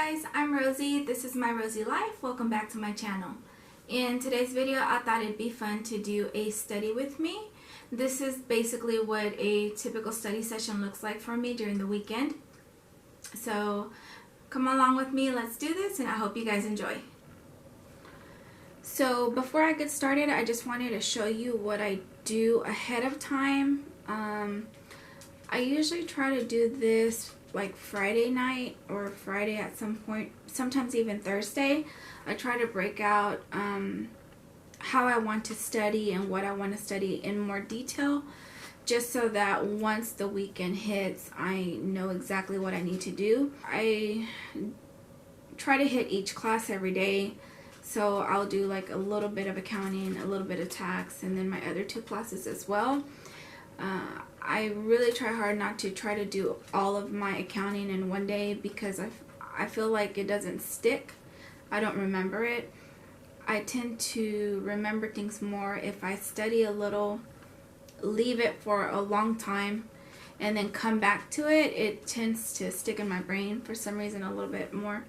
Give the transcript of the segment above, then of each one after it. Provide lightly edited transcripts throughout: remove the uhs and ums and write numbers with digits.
guys, I'm Rosie. This is my Rosie Life. Welcome back to my channel. In today's video, I thought it'd be fun to do a study with me. This is basically what a typical study session looks like for me during the weekend. So come along with me, let's do this, and I hope you guys enjoy. So before I get started, I just wanted to show you what I do ahead of time. I usually try to do this like Friday night or Friday at some point, sometimes even Thursday. I try to break out how I want to study and what I want to study in more detail, just so that once the weekend hits, I know exactly what I need to do. I try to hit each class every day, so I'll do like a little bit of accounting, a little bit of tax, and then my other two classes as well. I really try hard not to try to do all of my accounting in one day because I feel like it doesn't stick. I don't remember it. I tend to remember things more if I study a little, leave it for a long time, and then come back to it. It tends to stick in my brain for some reason a little bit more.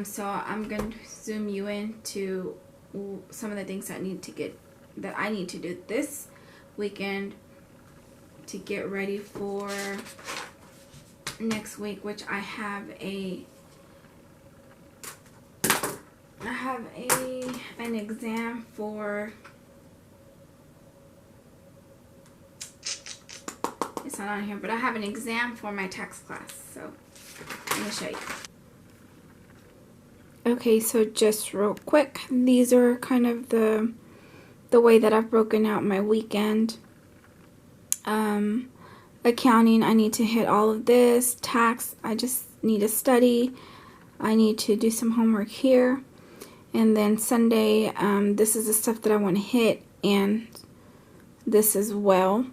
So I'm going to zoom you into some of the things that I need to do this weekend to get ready for next week, which I have an exam for. It's not on here, but I have an exam for my tax class, so let me show you. Okay, so just real quick, these are kind of the way that I've broken out my weekend. Accounting, I need to hit all of this. Tax, I just need to study. I need to do some homework here. And then Sunday, this is the stuff that I want to hit, and this as well.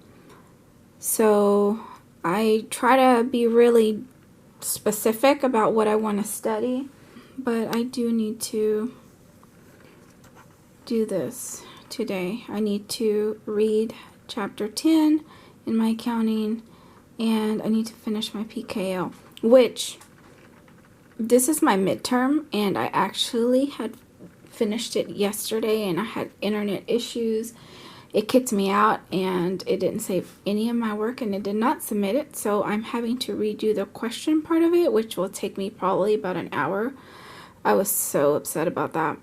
So I try to be really specific about what I want to study, but I do need to do this today. I need to read chapter 10 in my accounting, and I need to finish my PKL, which this is my midterm, and I actually had finished it yesterday, and I had internet issues. It kicked me out, and it didn't save any of my work, and it did not submit it, so I'm having to redo the question part of it, which will take me probably about an hour. I was so upset about that.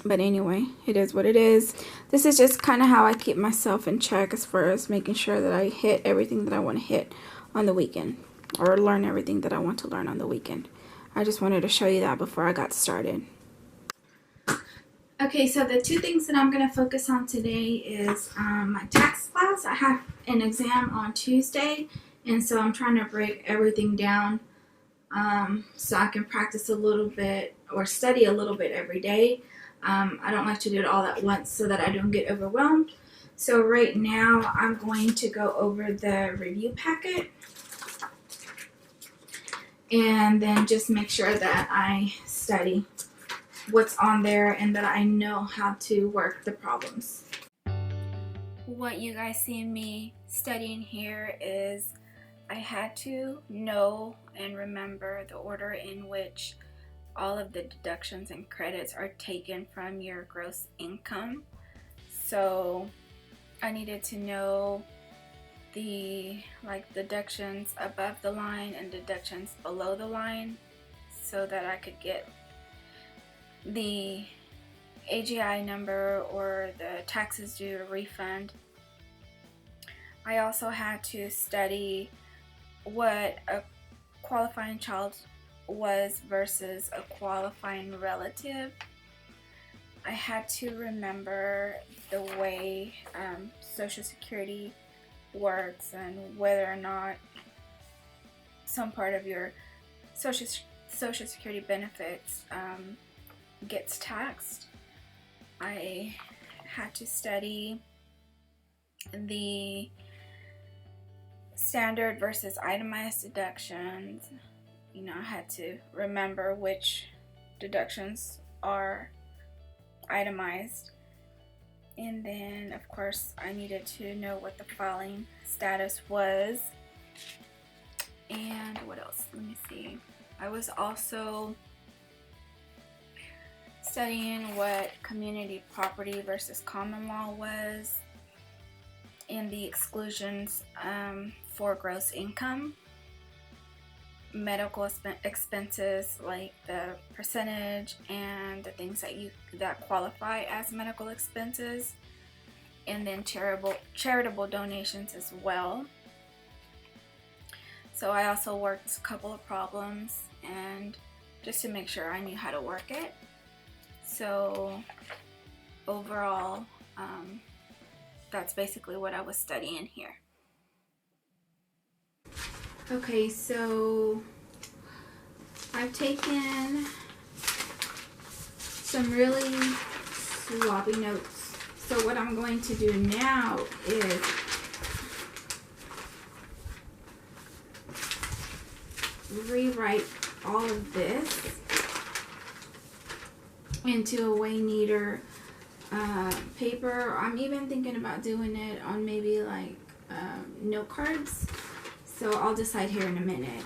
But anyway, it is what it is. This is just kind of how I keep myself in check as far as making sure that I hit everything that I want to hit on the weekend, or learn everything that I want to learn on the weekend. I just wanted to show you that before I got started. Okay, so the two things that I'm going to focus on today is my tax class. I have an exam on Tuesday, and so I'm trying to break everything down so I can practice a little bit or study a little bit every day. I don't like to do it all at once so that I don't get overwhelmed. So right now I'm going to go over the review packet and then just make sure that I study what's on there and that I know how to work the problems. What you guys see me studying here is I had to know and remember the order in which all of the deductions and credits are taken from your gross income. So I needed to know the deductions above the line and deductions below the line so that I could get the AGI number or the taxes due refund. I also had to study what a qualifying child was versus a qualifying relative. I had to remember the way Social Security works and whether or not some part of your Social Security benefits gets taxed. I had to study the standard versus itemized deductions. You know, I had to remember which deductions are itemized. And then, of course, I needed to know what the filing status was. And what else? Let me see. I was also studying what community property versus common law was, and the exclusions for gross income, medical expenses like the percentage and the things that qualify as medical expenses, and then charitable donations as well. So I also worked a couple of problems and just to make sure I knew how to work it. So overall, that's basically what I was studying here. Okay, so I've taken some really sloppy notes. So what I'm going to do now is rewrite all of this into a way neater paper. I'm even thinking about doing it on maybe like note cards. So I'll decide here in a minute.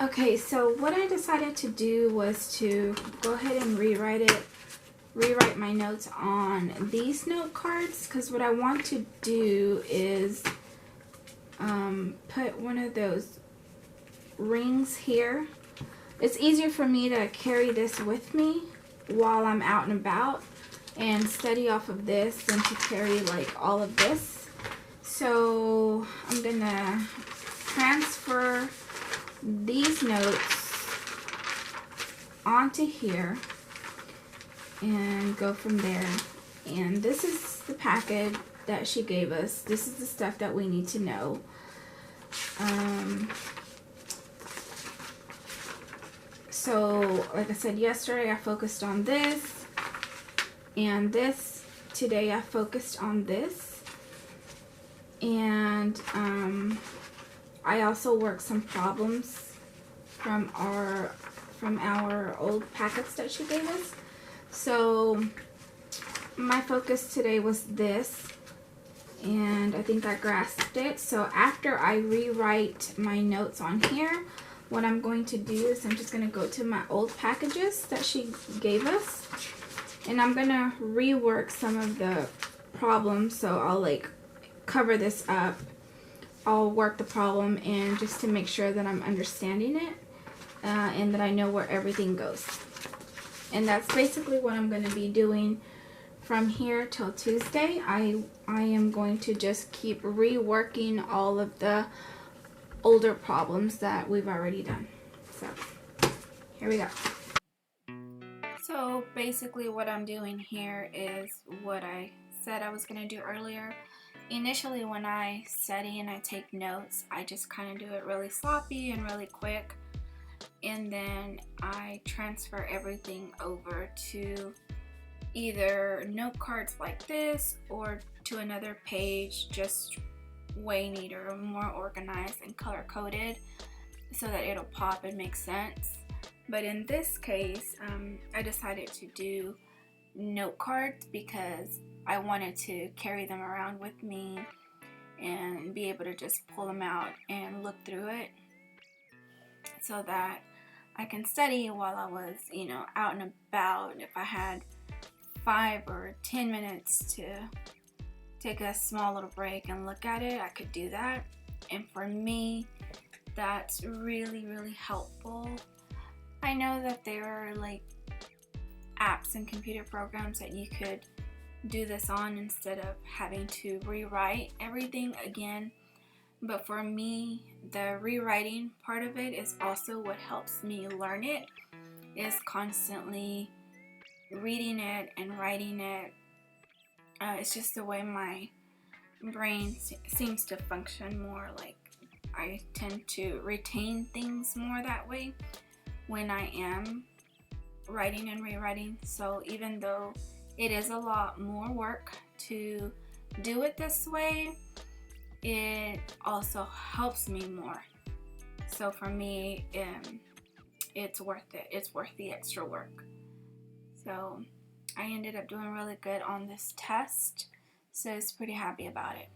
Okay, so what I decided to do was to go ahead and rewrite my notes on these note cards, because what I want to do is put one of those rings here. It's easier for me to carry this with me while I'm out and about and study off of this than to carry like all of this. So I'm gonna transfer these notes onto here and go from there. And this is the packet that she gave us. This is the stuff that we need to know. So like I said yesterday, I focused on this and this. Today I focused on this, and I also worked some problems from our old packets that she gave us. So my focus today was this, and I think I grasped it. So after I rewrite my notes on here, what I'm going to do is I'm just going to go to my old packages that she gave us, and I'm going to rework some of the problems. So I'll like cover this up. I'll work the problem and just to make sure that I'm understanding it and that I know where everything goes. And that's basically what I'm going to be doing from here till Tuesday. I am going to just keep reworking all of the older problems that we've already done. So here we go. So basically what I'm doing here is what I said I was going to do earlier. Initially when I study and I take notes, I just kind of do it really sloppy and really quick, and then I transfer everything over to either note cards like this or to another page, just way neater, more organized and color coded so that it'll pop and make sense. But in this case, I decided to do note cards because I wanted to carry them around with me and be able to just pull them out and look through it so that I can study while I was, out and about. If I had 5 or 10 minutes to take a small little break and look at it, I could do that. And for me, that's really, really helpful. I know that there are like apps and computer programs that you could do this on instead of having to rewrite everything again, but for me, the rewriting part of it is also what helps me learn it, is constantly reading it and writing it. It's just the way my brain seems to function more. Like I tend to retain things more that way when I am writing and rewriting. So even though it is a lot more work to do it this way, it also helps me more. So for me, it's worth it. It's worth the extra work. So I ended up doing really good on this test, so I was pretty happy about it.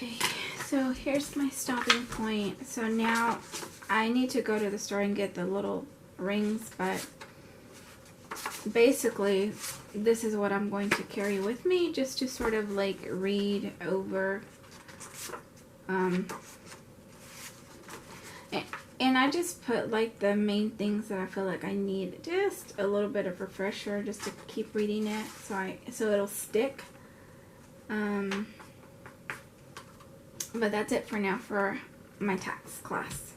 Okay, so here's my stopping point. So now I need to go to the store and get the little rings, but basically this is what I'm going to carry with me just to sort of like read over. And I just put like the main things that I feel like I need, just a little bit of refresher just to keep reading it so it'll stick. But that's it for now for my tax class.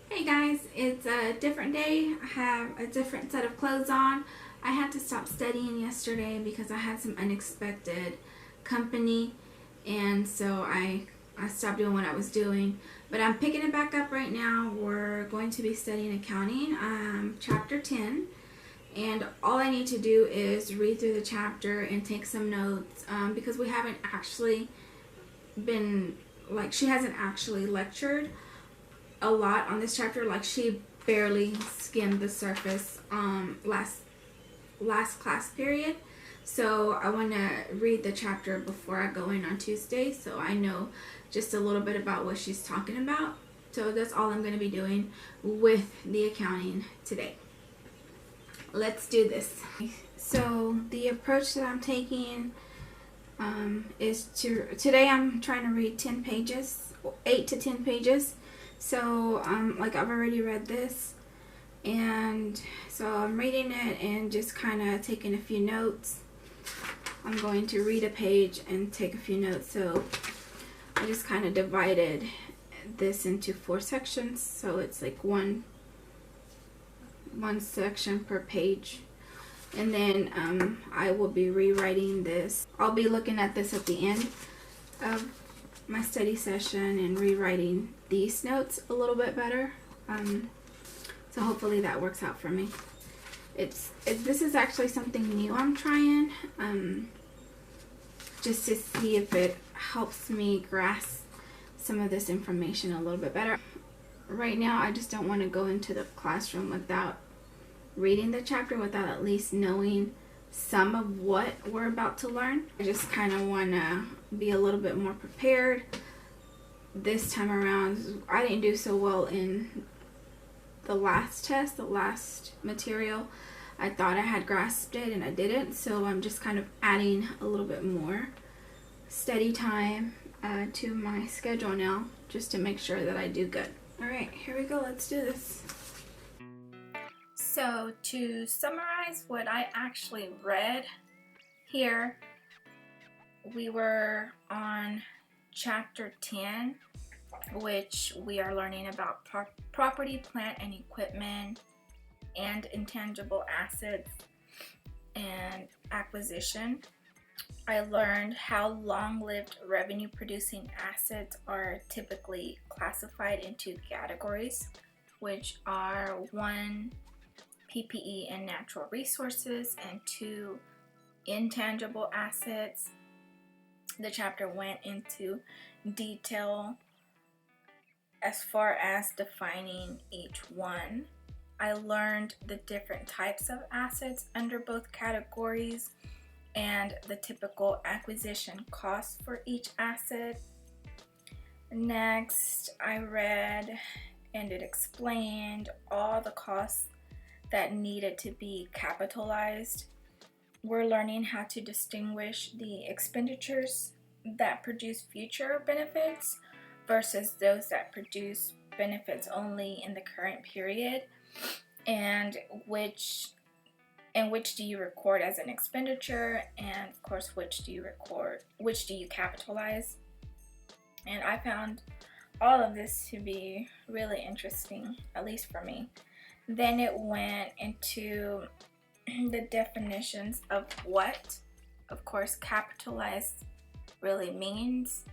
Hey guys, it's a different day. I have a different set of clothes on. I had to stop studying yesterday because I had some unexpected company, and so I stopped doing what I was doing. But I'm picking it back up right now. We're going to be studying accounting, chapter 10. And all I need to do is read through the chapter and take some notes, because we haven't actually been, like, she hasn't actually lectured a lot on this chapter. Like, she barely skimmed the surface last class period. So I want to read the chapter before I go in on Tuesday, so I know just a little bit about what she's talking about. So that's all I'm going to be doing with the accounting today. Let's do this. So the approach that I'm taking is today I'm trying to read 10 pages, 8 to 10 pages. So like, I've already read this, and so I'm reading it and just kind of taking a few notes. I'm going to read a page and take a few notes. So I just kind of divided this into 4 sections, so it's like one section per page. And then I will be rewriting this. I'll be looking at this at the end of my study session and rewriting these notes a little bit better. So hopefully that works out for me. This is actually something new I'm trying, just to see if it helps me grasp some of this information a little bit better. Right now, I just don't want to go into the classroom without reading the chapter, without at least knowing some of what we're about to learn. I just kind of want to be a little bit more prepared this time around. I didn't do so well in the last test, the last material. I thought I had grasped it and I didn't, so I'm just kind of adding a little bit more study time to my schedule now, just to make sure that I do good. Alright, here we go, let's do this. So to summarize what I actually read here, we were on chapter 10, which we are learning about property, plant, and equipment, and intangible assets and acquisition. I learned how long-lived revenue-producing assets are typically classified into categories, which are 1, PPE and natural resources, and 2, intangible assets. The chapter went into detail as far as defining each one. I learned the different types of assets under both categories and the typical acquisition costs for each asset. Next, I read and it explained all the costs that needed to be capitalized. We're learning how to distinguish the expenditures that produce future benefits versus those that produce benefits only in the current period, and which do you record as an expenditure, and of course which do you capitalize. And I found all of this to be really interesting, at least for me. Then it went into the definitions of what, of course, capitalized really means.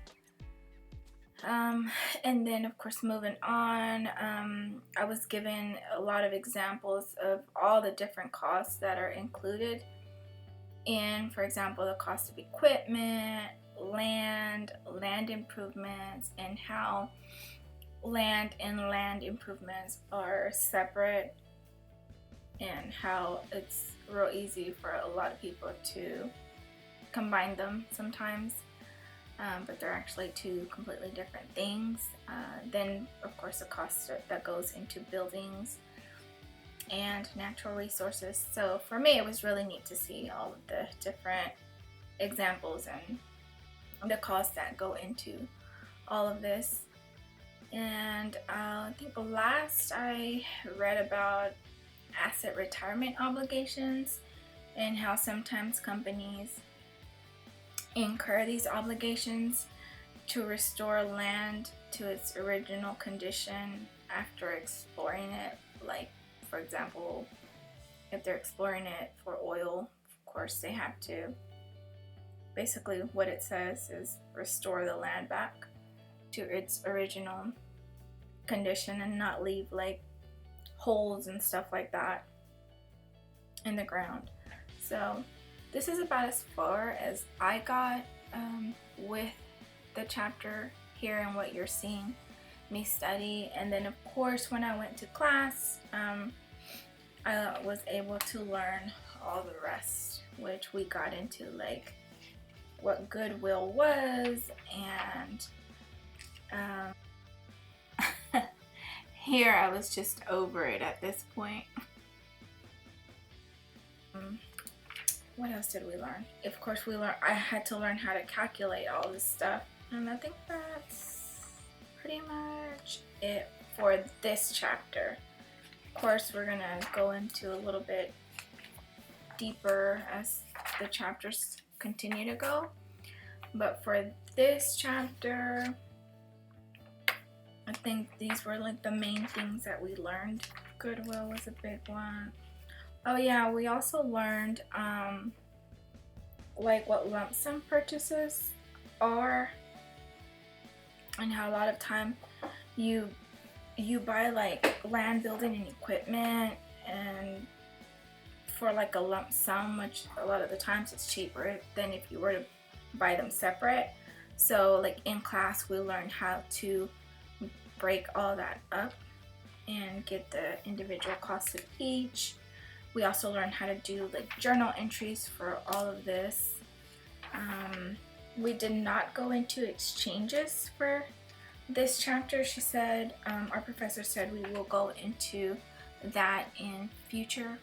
And then, of course, moving on, I was given a lot of examples of all the different costs that are included in, for example, the cost of equipment, land improvements, and how land and land improvements are separate, and how it's real easy for a lot of people to combine them sometimes, but they're actually two completely different things. Then of course the cost that goes into buildings and natural resources. So for me, it was really neat to see all of the different examples and the costs that go into all of this. And I think last I read about asset retirement obligations and how sometimes companies incur these obligations to restore land to its original condition after exploring it. Like, for example, if they're exploring it for oil, of course they have to, basically what it says is restore the land back to its original condition and not leave like holes and stuff like that in the ground. So this is about as far as I got with the chapter here and what you're seeing me study. And then of course when I went to class, I was able to learn all the rest, which we got into, like what goodwill was, and here I was just over it at this point. What else did we learn? Of course I had to learn how to calculate all this stuff, and I think that's pretty much it for this chapter. Of course we're gonna go into a little bit deeper as the chapters continue to go, but for this chapter I think these were like the main things that we learned. Goodwill was a big one. Oh yeah, we also learned like what lump sum purchases are, and how a lot of time you buy like land, building, and equipment, and for like a lump sum, which a lot of the times it's cheaper than if you were to buy them separate. So like in class we learned how to break all that up and get the individual costs of each. We also learned how to do like journal entries for all of this. We did not go into exchanges for this chapter. She said, our professor said we will go into that in future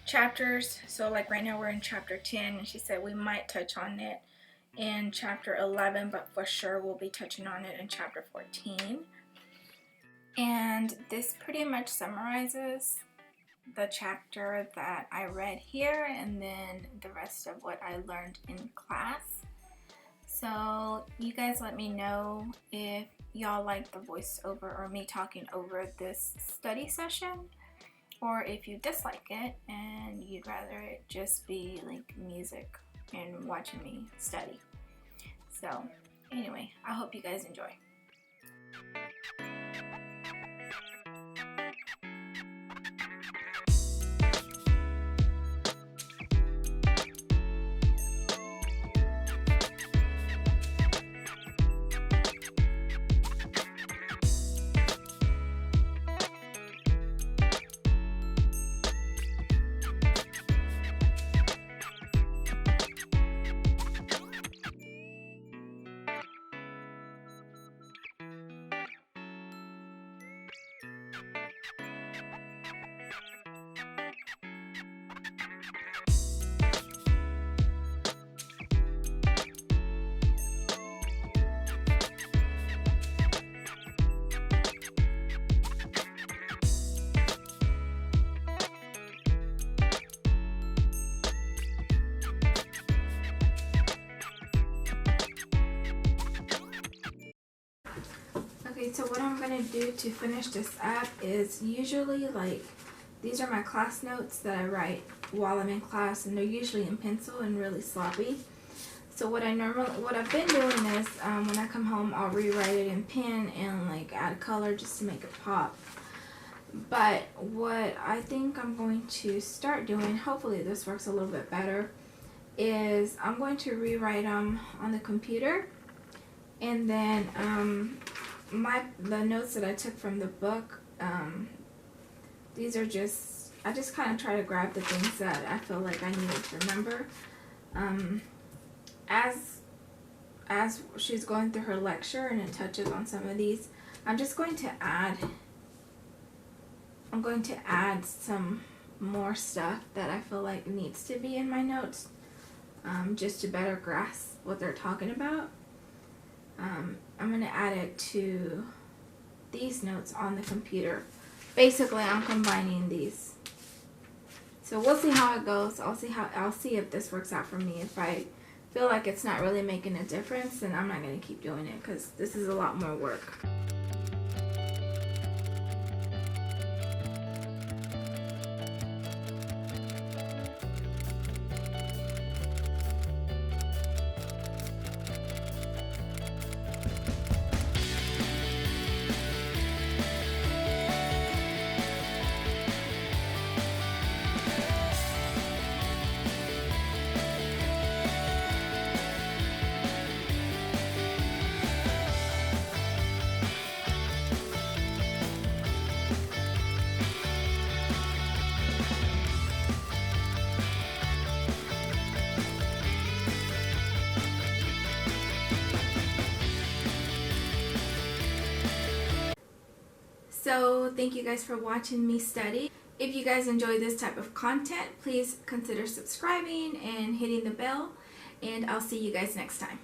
chapters. So like right now we're in chapter 10, and she said we might touch on it in chapter 11, but for sure we'll be touching on it in chapter 14. And this pretty much summarizes the chapter that I read here, and then the rest of what I learned in class. So you guys let me know if y'all like the voiceover or me talking over this study session, or if you dislike it and you'd rather it just be like music and watching me study. So anyway, I hope you guys enjoy. Okay, so what I'm going to do to finish this up is usually like these are my class notes that I write while I'm in class, and they're usually in pencil and really sloppy. So what I've been doing is when I come home I'll rewrite it in pen and like add color just to make it pop. But what I think I'm going to start doing, hopefully this works a little bit better, is I'm going to rewrite them on the computer, and then the notes that I took from the book, these are just I just kind of try to grab the things that I feel like I needed to remember. As she's going through her lecture and it touches on some of these, I'm going to add some more stuff that I feel like needs to be in my notes, just to better grasp what they're talking about. I'm going to add it to these notes on the computer. Basically, I'm combining these. So we'll see how it goes. I'll see if this works out for me. If I feel like it's not really making a difference, then I'm not going to keep doing it, because this is a lot more work. So thank you guys for watching me study. If you guys enjoy this type of content, please consider subscribing and hitting the bell, and I'll see you guys next time.